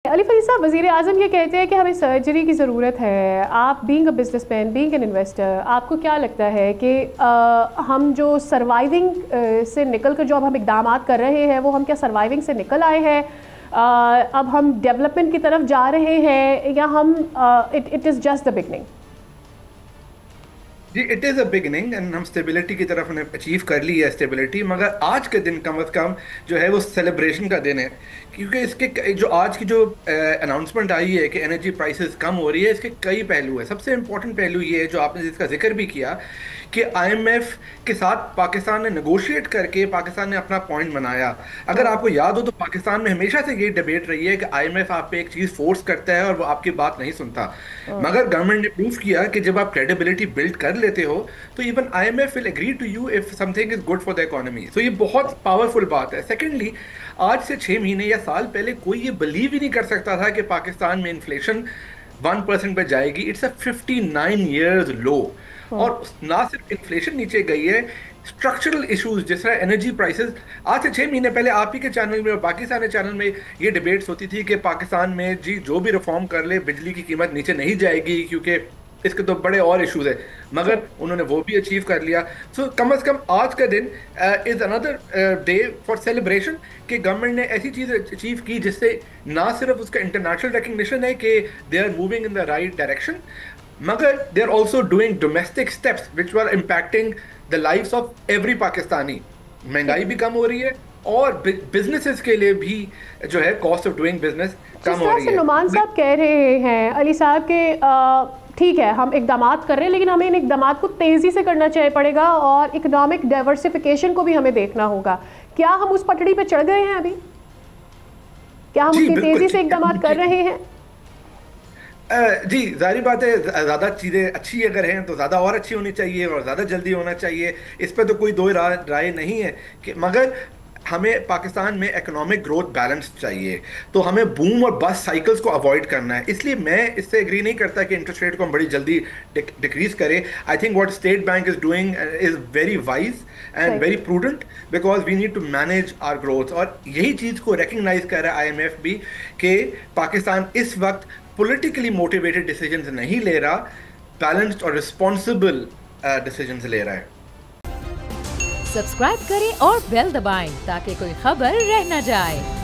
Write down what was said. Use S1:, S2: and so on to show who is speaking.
S1: अली फरीद साहब, वज़ीर आज़म ये कहते हैं कि हमें सर्जरी की ज़रूरत है। आप being a businessman, being an investor, आपको क्या लगता है कि हम जो सर्वाइविंग से निकल कर जो अब हम इक़दाम कर रहे हैं वो हम क्या सर्वाइविंग से निकल आए हैं? अब हम डेवलपमेंट की तरफ जा रहे हैं या हम it is just the beginning?
S2: जी, it is a beginning and हम स्टेबिलिटी की तरफ ने अचीव कर ली है स्टेबिलिटी। मगर आज के दिन कम अज़ कम जो है वो सेलिब्रेशन का दिन है, क्योंकि इसके जो आज की जो अनाउंसमेंट आई है कि एनर्जी प्राइसेस कम हो रही है, इसके कई पहलू है। सबसे इंपॉर्टेंट पहलू ये है जो आपने जिसका जिक्र भी किया कि आईएमएफ के साथ पाकिस्तान ने नेगोशिएट करके पाकिस्तान ने अपना पॉइंट बनाया। अगर आपको याद हो तो पाकिस्तान में हमेशा से ये डिबेट रही है कि आईएमएफ आप पे एक चीज़ फोर्स करता है और वो आपकी बात नहीं सुनता। मगर गवर्नमेंट ने प्रूव किया कि जब आप क्रेडिबिलिटी बिल्ड कर लेते हो तो even IMF will agree to you if something is good for the economy. So ये बहुत पावरफुल बात है। सेकेंडली, आज से 6 महीने या साल पहले कोई ये बिलीव ही नहीं कर सकता था कि पाकिस्तान में इन्फ्लेशन 1% पर जाएगी। इट्स अ 59 ईयर्स लो। और ना सिर्फ इन्फ्लेशन नीचे गई है, स्ट्रक्चरल इश्यूज जिस तरह एनर्जी प्राइसेस, आज से 6 महीने पहले आप ही के चैनल में और बाकी सारे चैनल में ये डिबेट्स होती थी कि पाकिस्तान में जी जो भी रिफॉर्म कर ले बिजली की कीमत नीचे नहीं जाएगी क्योंकि इसके तो बड़े और इश्यूज है। मगर उन्होंने वो भी अचीव कर लिया। सो कम अज कम आज का दिन is another day for celebration कि गवर्नमेंट ने ऐसी चीज अचीव की जिससे ना सिर्फ उसका इंटरनेशनल रिकग्निशन है कि they are moving in the right direction, मगर they are also doing domestic steps which were impacting the lifes of every Pakistani. महंगाई भी कम हो रही है और बिजनेसेस के लिए भी जो है कॉस्ट ऑफ डूइंग बिजनेस कम हो रही है।
S1: नुमान साहब कह रहे हैं अली साहब के ठीक है हम इकदाम कर रहे हैं लेकिन हमें इन इकदाम को तेज़ी से करना चाहिए पड़ेगा और इकोनॉमिक डाइवर्सिफिकेशन को भी हमें देखना होगा। क्या हम उस पटड़ी पे चढ़ गए हैं अभी? क्या हम उतनी तेज़ी से इकदाम कर रहे हैं?
S2: जी, जाहिर बात है, ज़्यादा चीज़ें अच्छी अगर हैं तो ज़्यादा और अच्छी होनी चाहिए और ज़्यादा जल्दी होना चाहिए। इस पर तो कोई दो राय नहीं है कि मगर हमें पाकिस्तान में इकोनॉमिक ग्रोथ बैलेंस चाहिए, तो हमें बूम और बस्ट साइकिल्स को अवॉइड करना है। इसलिए मैं इससे एग्री नहीं करता कि इंटरेस्ट रेट को हम बड़ी जल्दी डिक्रीज करें। I think what State Bank is doing is very wise and very prudent because we need to manage our growth. और यही चीज़ को रिकग्नाइज कर रहा है आईएमएफ भी कि पाकिस्तान इस वक्त पॉलिटिकली मोटिवेटेड डिसीजंस नहीं ले रहा, बैलेंस्ड और रिस्पॉन्सिबल डिसीजंस ले रहा है।
S3: सब्सक्राइब करें और बेल दबाएं ताकि कोई खबर रह न जाए।